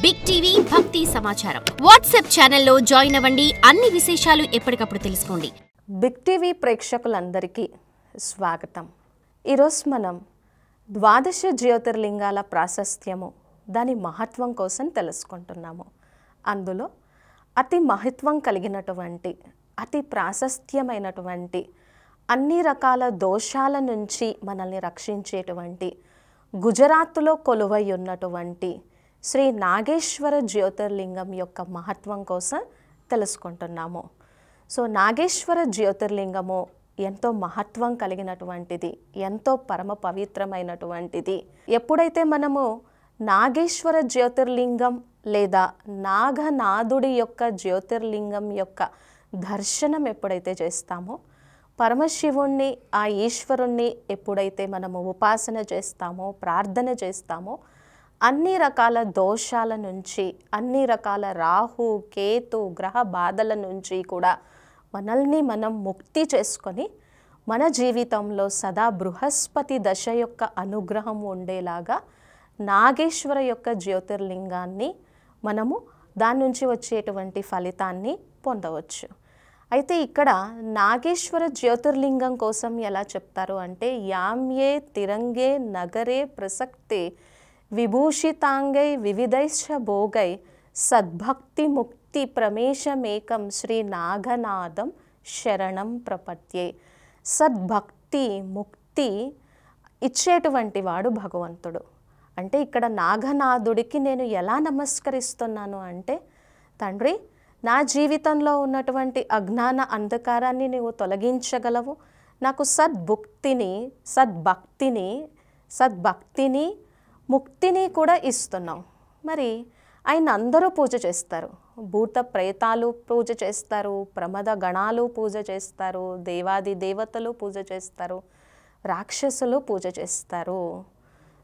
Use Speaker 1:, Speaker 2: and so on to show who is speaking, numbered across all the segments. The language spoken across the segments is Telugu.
Speaker 1: బిగ్ టీవీ భక్తి సమాచారం వాట్సాప్ ఛానల్లో జాయిన్ అవ్వండి. అన్ని విశేషాలు ఎప్పటికప్పుడు తెలుసుకోండి.
Speaker 2: బిగ్ టీవీ ప్రేక్షకులందరికీ స్వాగతం. ఈరోజు మనం ద్వాదశ జ్యోతిర్లింగాల ప్రాశస్త్యము, దాని మహత్వం కోసం తెలుసుకుంటున్నాము. అందులో అతి మహత్వం కలిగినటువంటి, అతి ప్రాశస్త్యమైనటువంటి, అన్ని రకాల దోషాల నుంచి మనల్ని రక్షించేటువంటి, గుజరాత్లో కొలువై ఉన్నటువంటి శ్రీ నాగేశ్వర జ్యోతిర్లింగం యొక్క మహత్వం కోసం తెలుసుకుంటున్నాము. సో నాగేశ్వర జ్యోతిర్లింగము ఎంతో మహత్వం కలిగినటువంటిది, ఎంతో పరమ పవిత్రమైనటువంటిది. ఎప్పుడైతే మనము నాగేశ్వర జ్యోతిర్లింగం లేదా నాగనాథుడి యొక్క జ్యోతిర్లింగం యొక్క దర్శనం ఎప్పుడైతే చేస్తామో, పరమశివుణ్ణి, ఆ ఈశ్వరుణ్ణి ఎప్పుడైతే మనము ఉపాసన చేస్తామో, ప్రార్థన చేస్తామో, అన్ని రకాల దోషాల నుంచి, అన్ని రకాల రాహు కేతు గ్రహ బాధల నుంచి కూడా మనల్ని మనం ముక్తి చేసుకొని మన జీవితంలో సదా బృహస్పతి దశ యొక్క అనుగ్రహం ఉండేలాగా నాగేశ్వర యొక్క జ్యోతిర్లింగాన్ని మనము దాని నుంచి వచ్చేటువంటి ఫలితాన్ని పొందవచ్చు. అయితే ఇక్కడ నాగేశ్వర జ్యోతిర్లింగం కోసం ఎలా చెప్తారు అంటే, యామ్యే తిరంగే నగరే ప్రసక్తే విభూషితాంగై వివిధైశ్చ భోగై సద్భక్తి ముక్తి ప్రమేశమేకం శ్రీ నాగనాథం శరణం ప్రపద్యే. సద్భక్తి ముక్తి ఇచ్చేటువంటి వాడు భగవంతుడు. అంటే ఇక్కడ నాగనాథుడికి నేను ఎలా నమస్కరిస్తున్నాను అంటే, తండ్రి, నా జీవితంలో ఉన్నటువంటి అజ్ఞాన అంధకారాన్ని నీవు తొలగించగలవు, నాకు సద్భక్తిని ముక్తిని కూడా ఇస్తున్నావు. మరి ఆయన అందరూ పూజ చేస్తారు. భూత ప్రేతాలు పూజ చేస్తారు, ప్రమద గణాలు పూజ చేస్తారు, దేవాది దేవతలు పూజ చేస్తారు, రాక్షసులు పూజ చేస్తారు.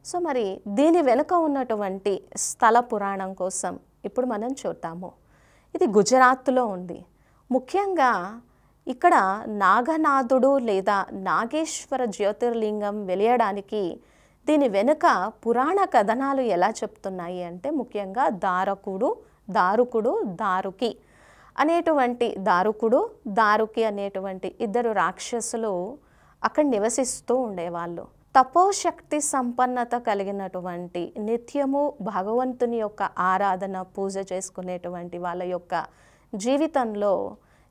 Speaker 2: సో మరి దీని వెనుక ఉన్నటువంటి స్థల పురాణం కోసం ఇప్పుడు మనం చూద్దాము. ఇది గుజరాత్లో ఉంది. ముఖ్యంగా ఇక్కడ నాగనాథుడు లేదా నాగేశ్వర జ్యోతిర్లింగం వెలియడానికి దీని వెనుక పురాణ కథనాలు ఎలా చెప్తున్నాయి అంటే, ముఖ్యంగా దారుకి అనేటువంటి దారుకి అనేటువంటి ఇద్దరు రాక్షసులు అక్కడ నివసిస్తూ ఉండేవాళ్ళు. తపోశక్తి సంపన్నత కలిగినటువంటి, నిత్యము భగవంతుని యొక్క ఆరాధన పూజ చేసుకునేటువంటి వాళ్ళ యొక్క జీవితంలో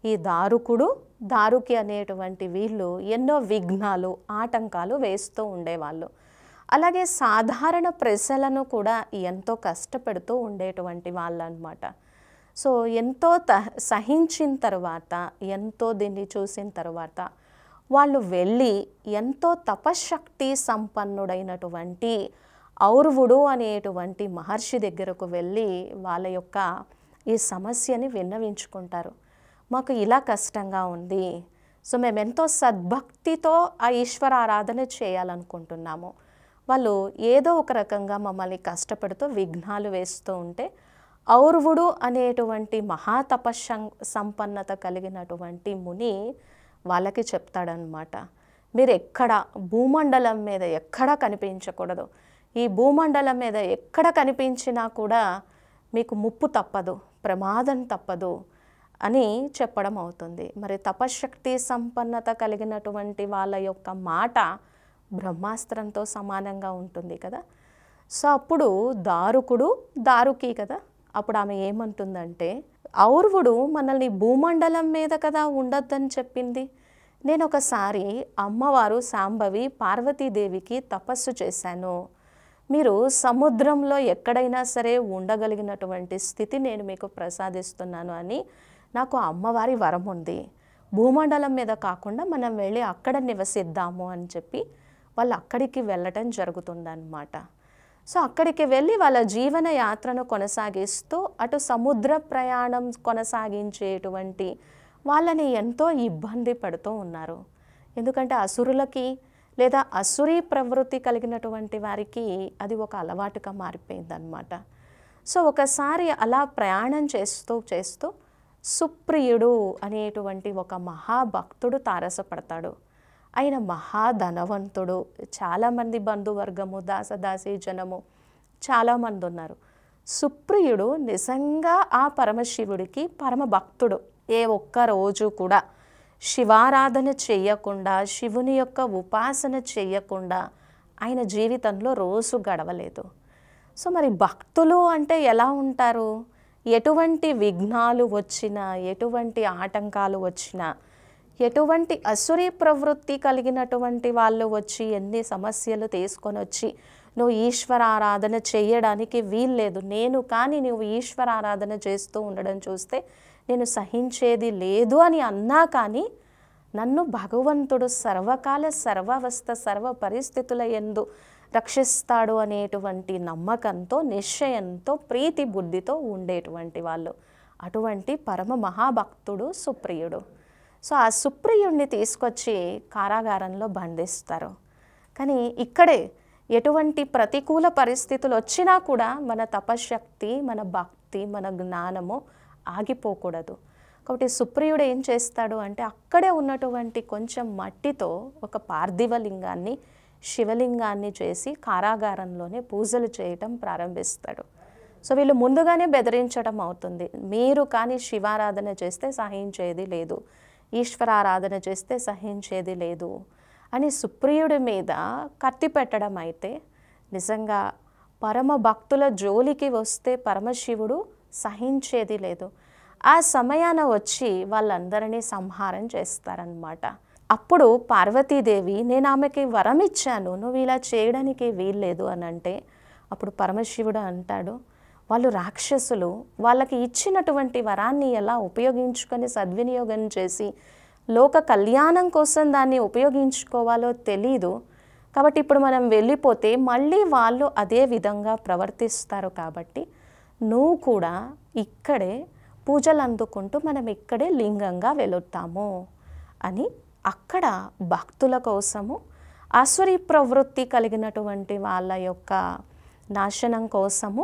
Speaker 2: ఈ దారుకి అనేటువంటి వీళ్ళు ఎన్నో విఘ్నాలు, ఆటంకాలు వేస్తూ ఉండేవాళ్ళు. అలాగే సాధారణ ప్రజలను కూడా ఎంతో కష్టపెడుతూ ఉండేటువంటి వాళ్ళు అన్నమాట. సో ఎంతో సహించిన తర్వాత, ఎంతో దీన్ని చూసిన తర్వాత వాళ్ళు వెళ్ళి ఎంతో తపశక్తి సంపన్నుడైనటువంటి ఔర్వుడు అనేటువంటి మహర్షి దగ్గరకు వెళ్ళి వాళ్ళ యొక్క ఈ సమస్యని విన్నవించుకుంటారు. మాకు ఇలా కష్టంగా ఉంది, సో మేము ఎంతో సద్భక్తితో ఆ ఈశ్వర ఆరాధన చేయాలనుకుంటున్నాము. వాళ్ళు ఏదో ఒక రకంగా మమ్మల్ని కష్టపడుతూ విఘ్నాలు వేస్తూ ఉంటే, ఔర్వుడు అనేటువంటి సంపన్నత కలిగినటువంటి ముని వాళ్ళకి చెప్తాడనమాట, మీరు ఎక్కడ భూమండలం మీద ఎక్కడా కనిపించకూడదు, ఈ భూమండలం మీద ఎక్కడ కనిపించినా కూడా మీకు ముప్పు తప్పదు, ప్రమాదం తప్పదు అని చెప్పడం అవుతుంది. మరి తపశక్తి సంపన్నత కలిగినటువంటి వాళ్ళ యొక్క మాట బ్రహ్మాస్త్రంతో సమానంగా ఉంటుంది కదా. సో అప్పుడు దారుకి కదా, అప్పుడు ఆమె ఏమంటుందంటే, ఔర్వుడు మనల్ని భూమండలం మీద కదా ఉండొద్దని చెప్పింది. నేను ఒకసారి అమ్మవారు శాంభవి పార్వతీదేవికి తపస్సు చేశాను, మీరు సముద్రంలో ఎక్కడైనా సరే ఉండగలిగినటువంటి స్థితి నేను మీకు ప్రసాదిస్తున్నాను అని నాకు అమ్మవారి వరం ఉంది, భూమండలం మీద కాకుండా మనం వెళ్ళి అక్కడ నివసిద్దాము అని చెప్పి వాళ్ళు అక్కడికి వెళ్ళటం జరుగుతుందన్నమాట. సో అక్కడికి వెళ్ళి వాళ్ళ జీవన యాత్రను కొనసాగిస్తూ అటు సముద్ర ప్రయాణం కొనసాగించేటువంటి వాళ్ళని ఎంతో ఇబ్బంది పడుతూ ఉన్నారు. ఎందుకంటే అసురులకి లేదా అసురీ ప్రవృత్తి కలిగినటువంటి వారికి అది ఒక అలవాటుగా మారిపోయిందన్నమాట. సో ఒకసారి అలా ప్రయాణం చేస్తూ సుప్రియుడు అనేటువంటి ఒక మహాభక్తుడు తారసపడతాడు. ఆయన మహాధనవంతుడు, చాలామంది బంధువర్గము, దాసదాసీ జనము చాలామంది ఉన్నారు. సుప్రియుడు నిజంగా ఆ పరమశివుడికి పరమ భక్తుడు. ఏ ఒక్క రోజు కూడా శివారాధన చెయ్యకుండా, శివుని యొక్క ఉపాసన చెయ్యకుండా ఆయన జీవితంలో రోజు గడవలేదు. సో మరి భక్తులు అంటే ఎలా ఉంటారు? ఎటువంటి విఘ్నాలు వచ్చినా, ఎటువంటి ఆటంకాలు వచ్చినా, ఎటువంటి అసురీ ప్రవృత్తి కలిగినటువంటి వాళ్ళు వచ్చి ఎన్ని సమస్యలు తీసుకొని వచ్చి నువ్వు ఈశ్వరారాధన చేయడానికి వీల్లేదు, నేను కానీ నువ్వు ఈశ్వరారాధన చేస్తూ ఉండడం చూస్తే నేను సహించేది లేదు అని అన్నా కానీ నన్ను భగవంతుడు సర్వకాల సర్వావస్థ సర్వ పరిస్థితుల యందు రక్షిస్తాడు అనేటువంటి నమ్మకంతో, నిశ్చయంతో, ప్రీతి బుద్ధితో ఉండేటువంటి వాళ్ళు. అటువంటి పరమ మహాభక్తుడు సుప్రియుడు. సో ఆ సుప్రియుడిని తీసుకొచ్చి కారాగారంలో బంధిస్తారు. కానీ ఇక్కడే ఎటువంటి ప్రతికూల పరిస్థితులు వచ్చినా కూడా మన తపశక్తి, మన భక్తి, మన జ్ఞానము ఆగిపోకూడదు. కాబట్టి సుప్రియుడు ఏం చేస్తాడు అంటే అక్కడే ఉన్నటువంటి కొంచెం మట్టితో ఒక పార్థివలింగాన్ని, శివలింగాన్ని చేసి కారాగారంలోనే పూజలు చేయటం ప్రారంభిస్తాడు. సో వీళ్ళు ముందుగానే బెదిరించడం అవుతుంది. మీరు కానీ శివారాధన చేస్తే సహించేది లేదు, ఈశ్వరారాధన చేస్తే సహించేది లేదు అని సుప్రియుడి మీద కత్తి పెట్టడం అయితే, నిజంగా పరమ భక్తుల జోలికి వస్తే పరమశివుడు సహించేది లేదు. ఆ సమయాన వచ్చి వాళ్ళందరినీ సంహారం చేస్తారనమాట. అప్పుడు పార్వతీదేవి, నేను ఆమెకి వరం ఇచ్చాను, నువ్వు ఇలా చేయడానికి వీల్లేదు అని అంటే, అప్పుడు పరమశివుడు అంటాడు, వాళ్ళు రాక్షసులు, వాళ్ళకి ఇచ్చినటువంటి వరాన్ని ఎలా ఉపయోగించుకొని సద్వినియోగం చేసి లోక కళ్యాణం కోసం దాన్ని ఉపయోగించుకోవాలో తెలీదు. కాబట్టి ఇప్పుడు మనం వెళ్ళిపోతే మళ్ళీ వాళ్ళు అదే విధంగా ప్రవర్తిస్తారు. కాబట్టి నువ్వు కూడా ఇక్కడే పూజలు అందుకుంటూ మనం ఇక్కడే లింగంగా వెళుతాము అని అక్కడ భక్తుల కోసము, ఆసురీ ప్రవృత్తి కలిగినటువంటి వాళ్ళ యొక్క నాశనం కోసము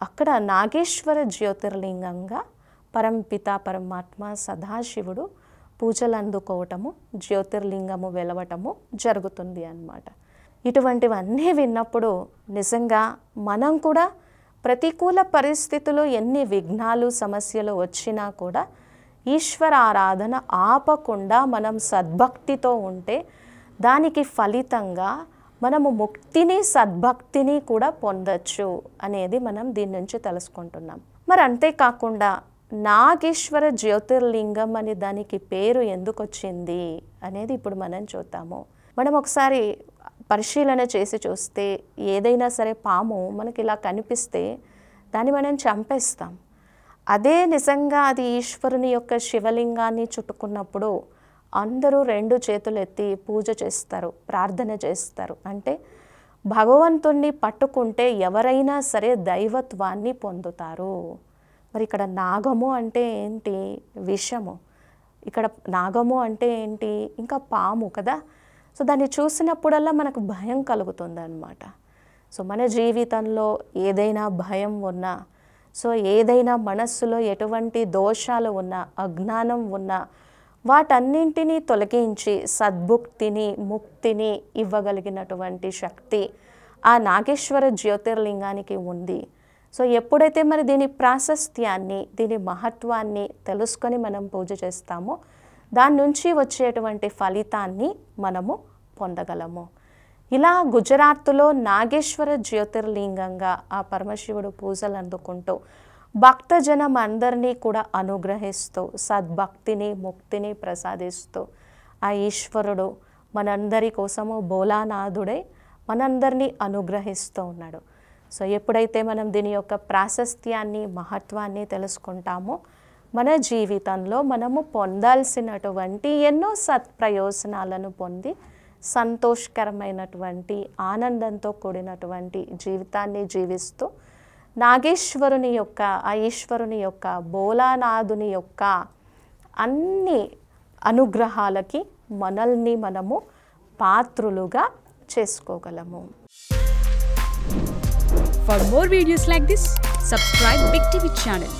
Speaker 2: అక్కడ నాగేశ్వర జ్యోతిర్లింగంగా పరంపిత పరమాత్మ సదాశివుడు పూజలు అందుకోవటము, జ్యోతిర్లింగము వెలవటము జరుగుతుంది అన్నమాట. ఇటువంటివన్నీ విన్నప్పుడు నిజంగా మనం కూడా ప్రతికూల పరిస్థితులు, ఎన్ని విఘ్నాలు సమస్యలు వచ్చినా కూడా ఈశ్వర ఆరాధన ఆపకుండా మనం సద్భక్తితో ఉంటే దానికి ఫలితంగా మనము ముక్తిని, సద్భక్తిని కూడా పొందొచ్చు అనేది మనం దీని నుంచి తెలుసుకుంటున్నాం. మరి అంతేకాకుండా నాగేశ్వర జ్యోతిర్లింగం అని దానికి పేరు ఎందుకు వచ్చింది అనేది ఇప్పుడు మనం చూద్దాము. మనం ఒకసారి పరిశీలన చేసి చూస్తే ఏదైనా సరే పాము మనకి ఇలా కనిపిస్తే దాన్ని మనం చంపేస్తాం. అదే నిజంగా అది ఈశ్వరుని యొక్క శివలింగాన్ని చుట్టుకున్నప్పుడు అందరూ 2 చేతులు ఎత్తి పూజ చేస్తారు, ప్రార్థన చేస్తారు. అంటే భగవంతుణ్ణి పట్టుకుంటే ఎవరైనా సరే దైవత్వాన్ని పొందుతారు. మరి ఇక్కడ నాగము అంటే ఏంటి? విషము. ఇక్కడ నాగము అంటే ఏంటి? ఇంకా పాము కదా. సో దాన్ని చూసినప్పుడల్లా మనకు భయం కలుగుతుంది అన్నమాట. సో మన జీవితంలో ఏదైనా భయం ఉన్నా, సో ఏదైనా మనస్సులో ఎటువంటి దోషాలు ఉన్నా, అజ్ఞానం ఉన్నా, వాటన్నింటినీ తొలగించి సద్భుక్తిని, ముక్తిని ఇవ్వగలిగినటువంటి శక్తి ఆ నాగేశ్వర జ్యోతిర్లింగానికి ఉంది. సో ఎప్పుడైతే మరి దీని ప్రాశస్త్యాన్ని, దీని మహత్వాన్ని తెలుసుకొని మనం పూజ చేస్తామో దాని నుంచి వచ్చేటువంటి ఫలితాన్ని మనము పొందగలము. ఇలా గుజరాత్లో నాగేశ్వర జ్యోతిర్లింగంగా ఆ పరమశివుడు పూజలు అందుకుంటూ భక్తజనం అందరినీ కూడా అనుగ్రహిస్తూ సద్భక్తిని, ముక్తిని ప్రసాదిస్తూ ఆ ఈశ్వరుడు మనందరి కోసము భోలానాథుడై మనందరినీ అనుగ్రహిస్తూ ఉన్నాడు. సో ఎప్పుడైతే మనం దీని యొక్క ప్రాశస్త్యాన్ని, మహత్వాన్ని తెలుసుకుంటామో మన జీవితంలో మనము పొందాల్సినటువంటి ఎన్నో సత్ప్రయోజనాలను పొంది సంతోషకరమైనటువంటి, ఆనందంతో కూడినటువంటి జీవితాన్ని జీవిస్తూ నాగేశ్వరుని యొక్క, ఆ ఈశ్వరుని యొక్క, భోలానాథుని యొక్క అన్ని అనుగ్రహాలకి మనల్ని మనము పాత్రులుగా చేసుకోగలము.
Speaker 3: For more videos like this, subscribe Big TV channel.